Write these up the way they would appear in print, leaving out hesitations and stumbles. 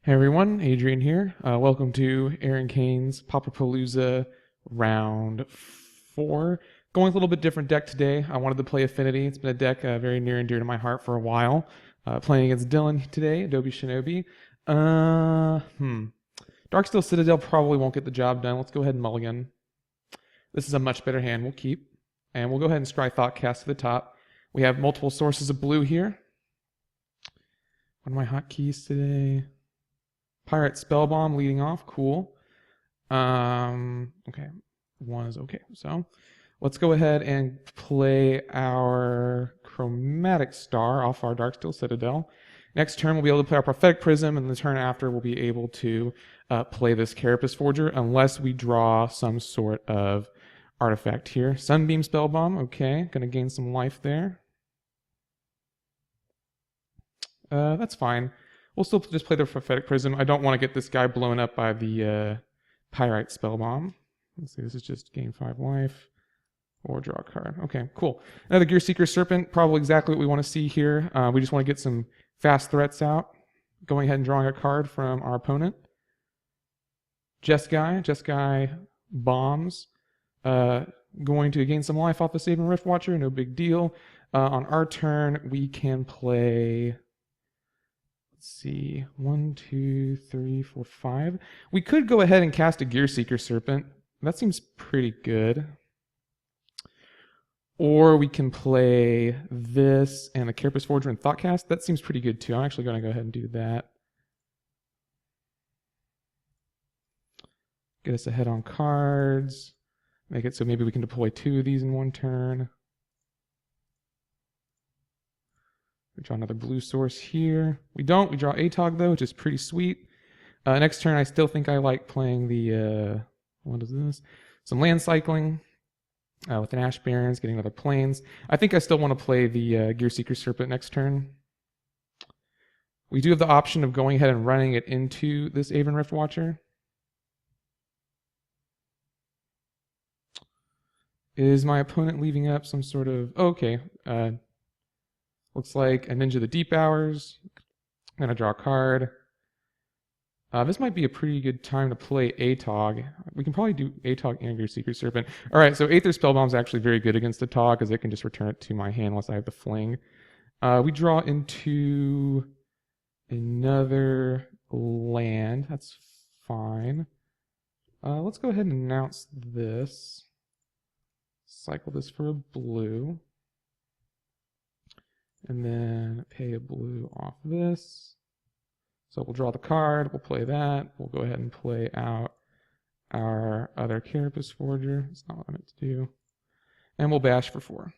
Hey everyone, Adrian here. Welcome to Aaron Cain's Pauperpalooza round 4. Going with a little bit different deck today. I wanted to play Affinity. It's been a deck very near and dear to my heart for a while. Playing against Dylan today, Adobe Shinobi. Darksteel Citadel probably won't get the job done. Let's go ahead and mulligan. This is a much better hand. We'll keep. And we'll go ahead and Scry Thoughtcast to the top. We have multiple sources of blue here. What are my hotkeys today? Pirate Spellbomb leading off, cool. Okay, one is okay. So let's go ahead and play our Chromatic Star off our Darksteel Citadel. Next turn we'll be able to play our Prophetic Prism, and the turn after we'll be able to play this Carapace Forger unless we draw some sort of artifact here. Sunbeam Spellbomb, okay, gonna gain some life there. That's fine. We'll still just play the Prophetic Prism. I don't want to get this guy blown up by the Pyrite Spellbomb. Let's see, this is just gain 5 life. Or draw a card. Okay, cool. Another Gearseeker Serpent, probably exactly what we want to see here. We just want to get some fast threats out. Going ahead and drawing a card from our opponent. Jeskai bombs. Going to gain some life off the Saving Rift Watcher, no big deal. On our turn, we can play... Let's see, 1, 2, 3, 4, 5. We could go ahead and cast a Gearseeker Serpent. That seems pretty good. Or we can play this and the Carapace Forger and Thoughtcast. That seems pretty good too. I'm actually going to go ahead and do that. Get us ahead on cards. Make it so maybe we can deploy 2 of these in one turn. We draw another blue source here. We don't. We draw Atog though, which is pretty sweet. Next turn, I still think I like playing the... what is this? Some land cycling with an Ash Barrens, getting other planes. I think I still want to play the Gearseeker Serpent next turn. We do have the option of going ahead and running it into this Aven Rift Watcher. Is my opponent leaving up some sort of... Oh, okay. Looks like a Ninja of the Deep Hours. I'm going to draw a card. This might be a pretty good time to play Atog. We can probably do Atog and Gearseeker Serpent. All right, so Aether Spellbomb is actually very good against Atog because it can just return it to my hand unless I have the Fling. We draw into another land. That's fine. Let's go ahead and announce this. Cycle this for a blue. And then pay a blue off this. So we'll draw the card, we'll play that. We'll go ahead and play out our other Carapace Forger. That's not what I meant to do. And we'll bash for 4.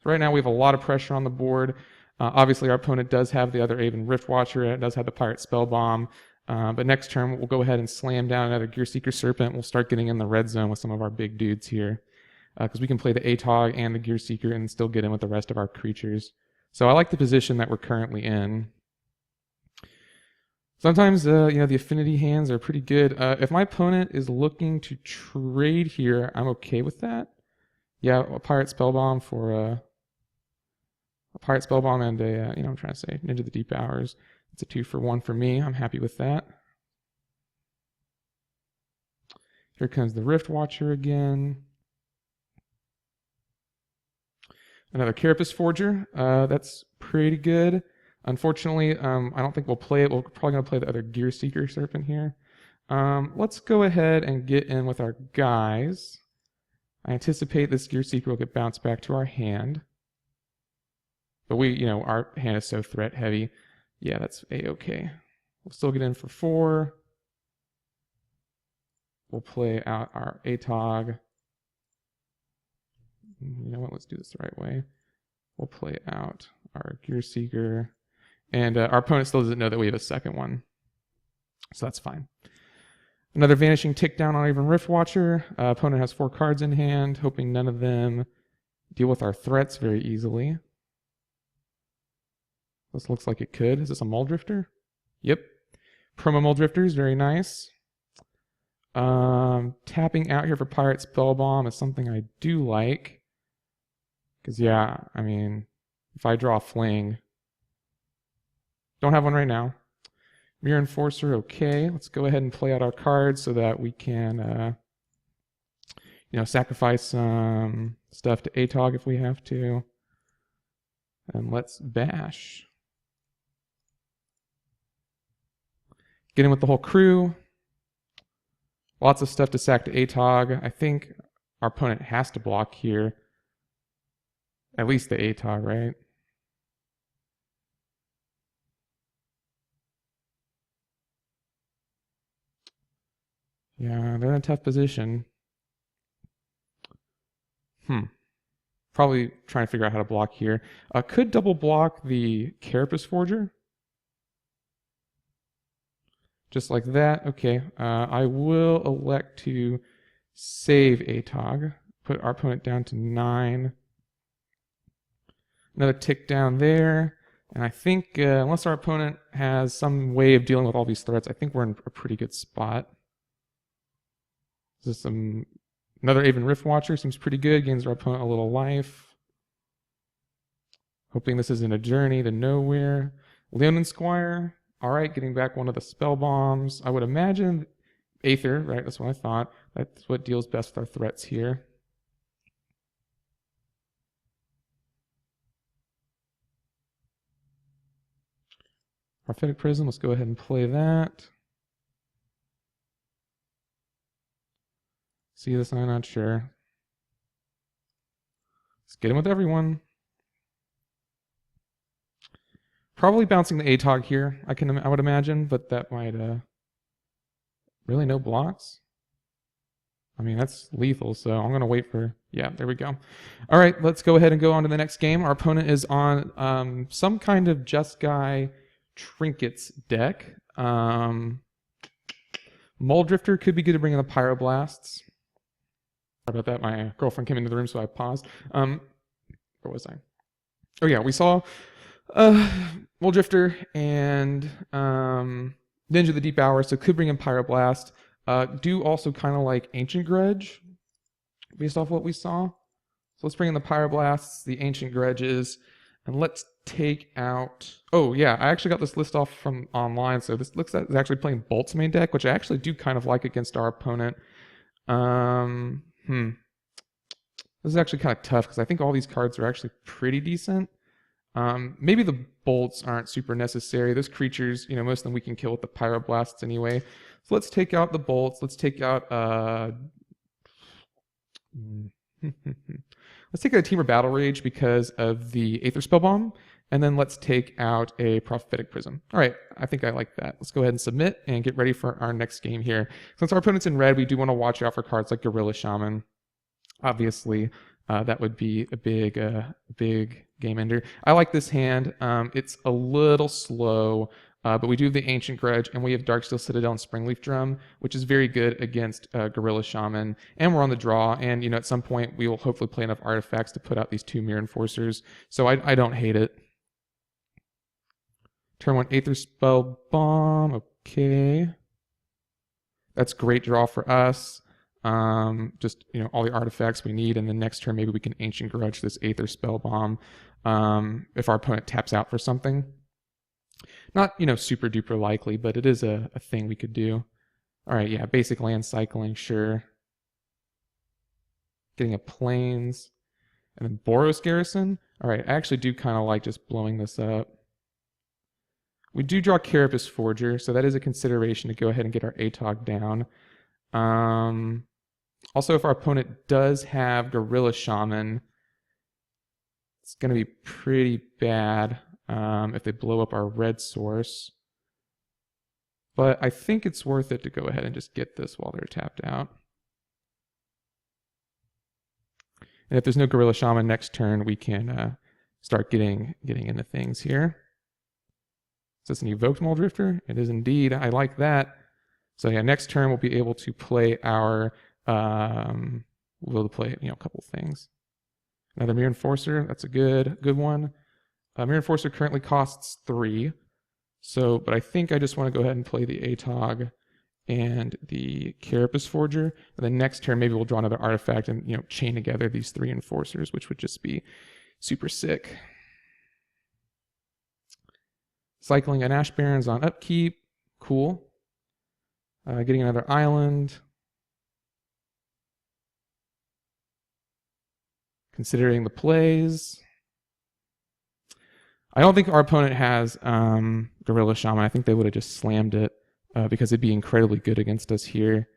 So right now we have a lot of pressure on the board. Obviously our opponent does have the other Aven Rift Watcher. It does have the Pirate Spellbomb. But next turn we'll go ahead and slam down another Gearseeker Serpent. We'll start getting in the red zone with some of our big dudes here. Because we can play the Atog and the Gearseeker and still get in with the rest of our creatures. So I like the position that we're currently in. Sometimes, the affinity hands are pretty good. If my opponent is looking to trade here, I'm okay with that. Yeah, a Pirate Spellbomb for a Pirate Spellbomb and a, I'm trying to say, Ninja of the Deep Hours. It's a 2-for-1 for me. I'm happy with that. Here comes the Rift Watcher again. Another Carapace Forger. That's pretty good. Unfortunately, I don't think we'll play it. We're probably going to play the other Gearseeker Serpent here. Let's go ahead and get in with our guys. I anticipate this Gearseeker will get bounced back to our hand. But our hand is so threat heavy. Yeah, that's a-okay. We'll still get in for 4. We'll play out our Atog. You know what? Let's do this the right way. We'll play out our Gearseeker. And our opponent still doesn't know that we have a second one. So that's fine. Another Vanishing Tick down on Aven Rift Watcher. Opponent has 4 cards in hand, hoping none of them deal with our threats very easily. This looks like it could. Is this a Muldrifter? Yep. Promo Muldrifters, very nice. Tapping out here for Pirate Spellbomb is something I do like. Because, yeah, I mean, if I draw a Fling, don't have one right now. Mirror Enforcer, okay. Let's go ahead and play out our cards so that we can, sacrifice some stuff to ATOG if we have to. And let's bash. Get in with the whole crew. Lots of stuff to sack to ATOG. I think our opponent has to block here. At least the ATOG, right? Yeah, they're in a tough position. Probably trying to figure out how to block here. Could double block the Carapace Forger. Just like that. Okay, I will elect to save ATOG. Put our opponent down to 9. Another tick down there. And I think unless our opponent has some way of dealing with all these threats, I think we're in a pretty good spot. This is another Aven Rift Watcher. Seems pretty good. Gains our opponent a little life. Hoping this isn't a journey to nowhere. Leonin Squire. All right, getting back one of the spell bombs. I would imagine Aether, right? That's what I thought. That's what deals best with our threats here. Prophetic Prism, let's go ahead and play that. See this? I'm not sure. Let's get in with everyone. Probably bouncing the ATOG here, I would imagine, but that might really no blocks. I mean, that's lethal, so I'm gonna wait for, yeah, there we go. All right, let's go ahead and go on to the next game. Our opponent is on some kind of Just Guy Trinkets deck. Muldrifter could be good to bring in the Pyroblasts. Sorry about that, my girlfriend came into the room, so I paused. Where was I? Oh yeah, we saw Muldrifter and Ninja the Deep Hour, so could bring in Pyroblast. Do also kind of like Ancient Grudge, based off what we saw. So let's bring in the Pyroblasts, the Ancient Grudges, and let's take out... Oh yeah, I actually got this list off from online, so this looks like it's actually playing Bolt's main deck, which I actually do kind of like against our opponent. This is actually kind of tough, because I think all these cards are actually pretty decent. Maybe the bolts aren't super necessary. Those creatures, most of them we can kill with the Pyroblasts anyway. So let's take out the bolts. Let's take out let's take out a Temur Battle Rage because of the Aether Spell Bomb, and then let's take out a Prophetic Prism. All right, I think I like that. Let's go ahead and submit and get ready for our next game here. Since our opponent's in red, we do want to watch out for cards like Gorilla Shaman. Obviously, that would be a big game ender. I like this hand. It's a little slow, but we do have the Ancient Grudge, and we have Darksteel Citadel and Springleaf Drum, which is very good against Gorilla Shaman. And we're on the draw, and at some point we will hopefully play enough artifacts to put out these 2 Mirror Enforcers. So I don't hate it. Turn 1 Aether Spell Bomb. Okay. That's great draw for us. Just all the artifacts we need, and the next turn maybe we can Ancient Grudge this Aether Spell Bomb if our opponent taps out for something. Not super duper likely, but it is a thing we could do. All right, yeah, basic land cycling, sure. Getting a Plains, and then Boros Garrison. All right, I actually do kind of like just blowing this up. We do draw Carapace Forger, so that is a consideration to go ahead and get our ATOG down. Also, if our opponent does have Gorilla Shaman, it's going to be pretty bad if they blow up our red source. But I think it's worth it to go ahead and just get this while they're tapped out. And if there's no Gorilla Shaman next turn, we can start getting into things here. Is this an Evoked Muldrifter? It is indeed. I like that. So yeah, next turn we'll be able to play our... we'll play a couple things. Another Mirror Enforcer. That's a good one. Mirror Enforcer currently costs 3. So, but I think I just want to go ahead and play the ATOG and the Carapace Forger. And then next turn, maybe we'll draw another artifact and, chain together these 3 Enforcers, which would just be super sick. Cycling an Ash Barrens on upkeep. Cool. Getting another island. Considering the plays. I don't think our opponent has Gorilla Shaman. I think they would have just slammed it because it'd be incredibly good against us here.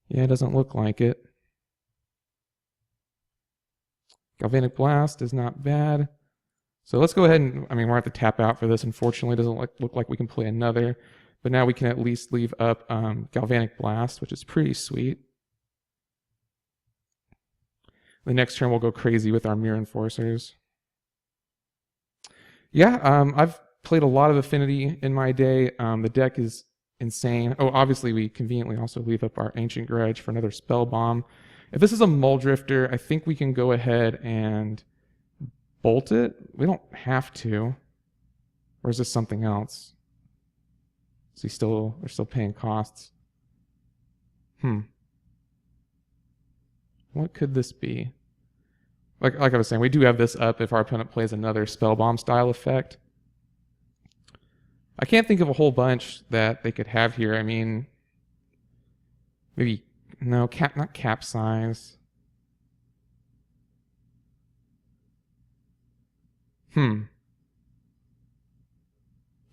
Yeah, it doesn't look like it. Galvanic Blast is not bad. So let's go ahead and, we're going to have to tap out for this. Unfortunately, it doesn't look like we can play another. But now we can at least leave up Galvanic Blast, which is pretty sweet. The next turn we'll go crazy with our Mirror Enforcers. Yeah, I've played a lot of Affinity in my day. The deck is insane. Oh, obviously we conveniently also leave up our Ancient Grudge for another Spell Bomb. If this is a Muldrifter, I think we can go ahead and bolt it. We don't have to. Or is this something else? Is he still, they're still paying costs? What could this be? Like I was saying, we do have this up if our opponent plays another Spellbomb style effect. I can't think of a whole bunch that they could have here. I mean, maybe, no, not Capsize.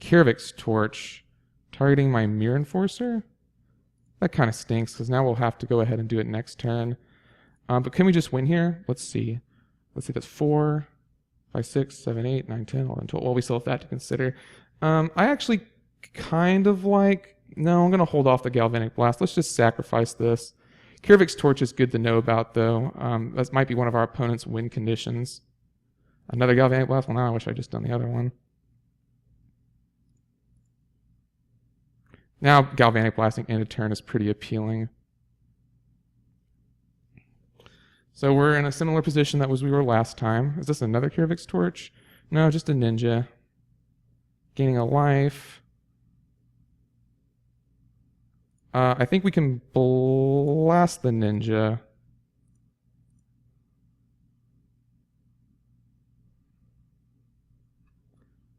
Kiravik's Torch, targeting my Mirror Enforcer? That kind of stinks, because now we'll have to go ahead and do it next turn. But can we just win here? Let's see. Let's see, that's 4, 5, 6, 7, 8, 9, 10, 11, 12. Well, we still have that to consider. I actually kind of like... No, I'm going to hold off the Galvanic Blast. Let's just sacrifice this. Kiravik's Torch is good to know about, though. That might be one of our opponent's win conditions. Another Galvanic Blast? Well, now I wish I'd just done the other one. Now, Galvanic Blasting end of turn is pretty appealing. So we're in a similar position that we were last time. Is this another Kiravik's Torch? No, just a Ninja. Gaining a life. I think we can blast the Ninja.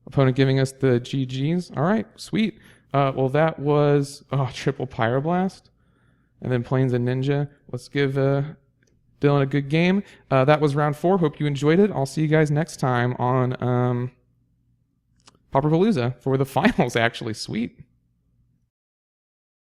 Opponent giving us the GGs. All right, sweet. Well, that was triple Pyroblast. And then Plains and Ninja. Let's give Dylan a good game. That was round 4. Hope you enjoyed it. I'll see you guys next time on Pauperpalooza for the finals, actually. Sweet.